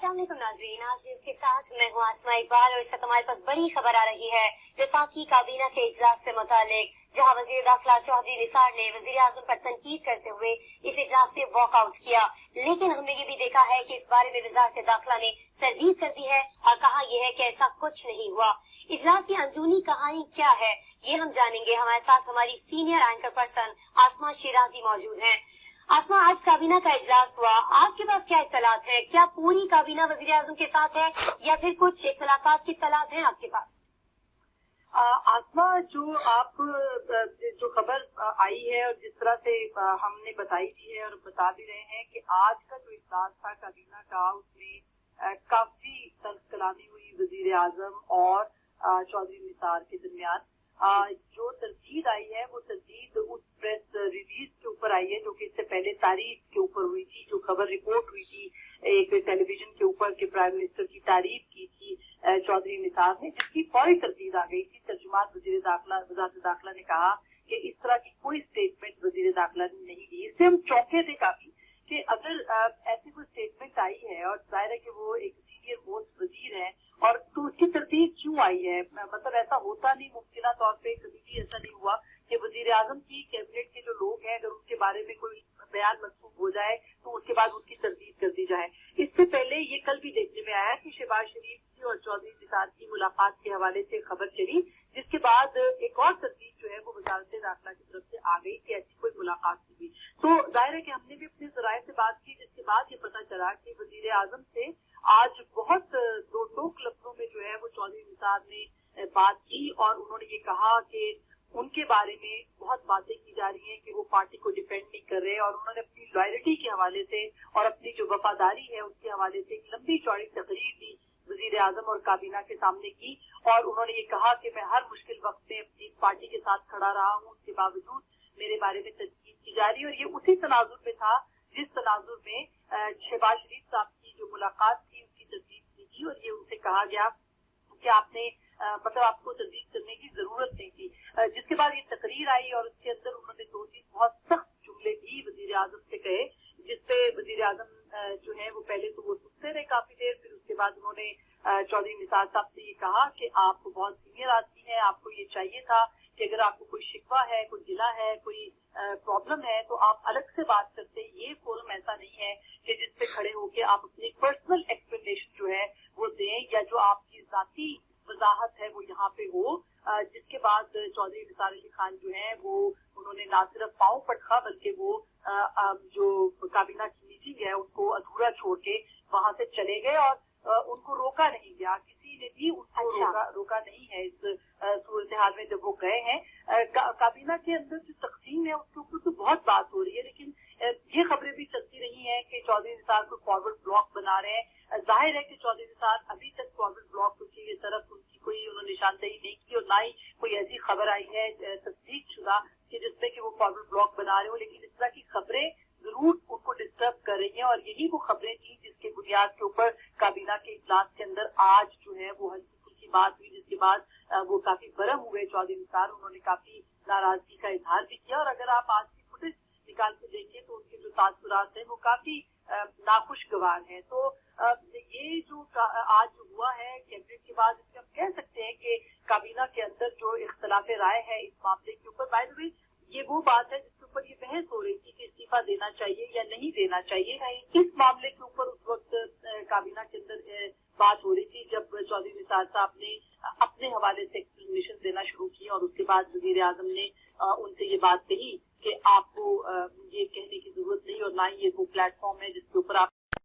अस्सलाम वालेकुम नाज़रीन, आज न्यूज़ के साथ मैं हूँ आसमा इकबाल और इस वक्त हमारे पास बड़ी खबर आ रही है वफाकी काबीना के इजलास से मुतालिक, जहाँ वज़ीर दाखिला चौधरी निसार ने वज़ीर आज़म पर तनकीद करते हुए इस इजलास से वॉकआउट किया। लेकिन हमने ये भी देखा है कि इस बारे में वज़ारत दाखिला ने तरदीद कर दी है और कहा यह है कि ऐसा कुछ नहीं हुआ। इजलास की अंदरूनी कहानी क्या है ये हम जानेंगे। हमारे साथ हमारी सीनियर एंकर पर्सन आसमा शिराजी मौजूद हैं। आसमा, आज काबीना का इजलास हुआ, आपके पास क्या इत्तलात है? क्या पूरी काबीना वज़ीर आज़म के साथ है या फिर कुछ इख्तलाफात की इत्तलात हैं आपके पास? आसमा, जो खबर आई है और जिस तरह से हमने बताई भी है और बता भी रहे हैं कि आज का जो इजलास था काबीना का, उसमें काफी तल्ख कलामी हुई वज़ीर आज़म और चौधरी निसार के दरमियान। जो तरजीद आई है वो तरजीद उस प्रेस रिलीज के ऊपर आई है जो कि इससे पहले तारीख के ऊपर हुई थी, जो खबर रिपोर्ट हुई थी एक टेलीविजन के ऊपर के प्राइम मिनिस्टर की तारीफ की थी चौधरी निसार ने, जिसकी फौरी तरदीद आ गई थी। तर्जुमान वज़ारत दाखिला ने कहा कि इस तरह की कोई स्टेटमेंट वज़ीर दाखिला ने नहीं दी। इससे हम चौंके थे काफी कि अगर ऐसी कोई स्टेटमेंट आई है और जाहिर है कि वो एक सीनियर मोस्ट वजीर है और तो उसकी तरदीद क्यों आई है? मतलब ऐसा होता नहीं, मुमकिन तौर पे कभी भी ऐसा नहीं हुआ कि वजीर आजम की कैबिनेट के जो लोग हैं अगर उनके बारे में कोई बयान मंसूब हो जाए तो उसके बाद उसकी तरदीद कर दी जाए। इससे पहले ये कल भी देखने में आया कि शहबाज शरीफ की और चौधरी निसार की मुलाकात के हवाले से खबर चली, जिसके बाद एक और तरदीद जो है वो वजारत दाखिला की तरफ से आ गई कि ऐसी कोई मुलाकात हुई। तो जाहिर है कि हमने भी अपने ज़राए से बात की, जिसके बाद ये पता चला कि वजीर आजम से आज बहुत दो टोक लफ्जों में जो है वो चौधरी निसार ने बात की और उन्होंने ये कहा कि उनके बारे में बहुत बातें की जा रही हैं कि वो पार्टी को डिफेंड नहीं कर रहे, और उन्होंने अपनी लॉयल्टी के हवाले से और अपनी जो वफादारी है उसके हवाले से एक लंबी चौड़ी तकरीर भी वजीर आजम और काबीना के सामने की। और उन्होंने ये कहा कि मैं हर मुश्किल वक्त में अपनी पार्टी के साथ खड़ा रहा हूँ, उसके बावजूद मेरे बारे में तनकीद की जा रही है। और ये उसी तनाजुर में था जिस तनाजुर में शहबाज शरीफ साहब की जो मुलाकात थी उसकी तरदीद की थी और ये उनसे कहा गया कि आपने मतलब आपको तरदीद करने की जरूरत नहीं थी। जिसके बाद ये तकरीर आई और उसके अंदर उन्होंने दो तीन बहुत सख्त जुमले भी वजीर आजम से कहे, जिसपे वजीर आजम जो है वो पहले तो वो सुनते रहे काफी देर, फिर उसके बाद उन्होंने चौधरी निसार साहब से ये कहा कि आप बहुत सीनियर आदमी हैं, आपको ये चाहिए था कि अगर आपको कोई शिकवा है, कोई गिला है, कोई प्रॉब्लम है तो आप अलग से बात करते। ये फोरम ऐसा नहीं है कि जिसपे खड़े होकर आप अपनी पर्सनल एक्सप्लेनेशन जो है वो दें या जो आपकी जाती वजाहत है वो यहाँ पे हो। जिसके बाद चौधरी निसार अली खान जो है वो उन्होंने ना सिर्फ पाँव पटका बल्कि वो जो काबीना की मीटिंग है उसको अधूरा छोड़ के वहां से चले गए और उनको रोका नहीं गया, किसी ने भी उनको रोका नहीं है इस सूरत हाल में जब वो गए हैं। काबीना के अंदर जो तकसीम है उसके ऊपर तो बहुत बात हो रही है, लेकिन ये खबरें भी चलती रही हैं कि चौधरी निसार को फॉरवर्ड ब्लॉक बना रहे हैं। जाहिर है कि चौधरी निसार अभी तक फॉरवर्ड ब्लॉक की तरफ उनकी कोई उन्होंने निशानदेही नहीं की और ना ही कोई ऐसी खबर आई है तस्दीक शुदा कि जिसमें कि वो फॉरवर्ड ब्लॉक बना रहे हो, लेकिन इस तरह की खबरें जरूर उनको डिस्टर्ब कर रही हैं और यही वो खबरें थी जिसके बुनियाद के ऊपर काबीना के इजलास के अंदर आज जो है वो हल्की फुल्की बात हुई, जिसके बाद वो काफी गर्म हुए चौधरी निसार। उन्होंने काफी नाराजगी का इजहार भी किया और अगर आप आज की फुटेज निकाल के देखें तो उनके जो तासुरात हैं वो काफी नाखुशगवार हैं। तो ये जो आज हुआ है कैबिनेट के बाद, इससे हम कह सकते हैं कि काबीना के अंदर जो इख्तलाफ राय है इस मामले के ऊपर, बाय द वे ये वो बात है जिसके ऊपर ये बहस हो रही थी कि इस्तीफा देना चाहिए या नहीं देना चाहिए। इस मामले के ऊपर उस वक्त काबीना के अंदर बात हो रही थी जब चौधरी निसार साहब ने अपने हवाले से एक्सप्लेनेशन देना शुरू की और उसके बाद वजीर आजम ने उनसे ये बात कही कि आपको ये कहने की जरूरत नहीं और ना ही ये वो प्लेटफॉर्म है जिसके ऊपर आप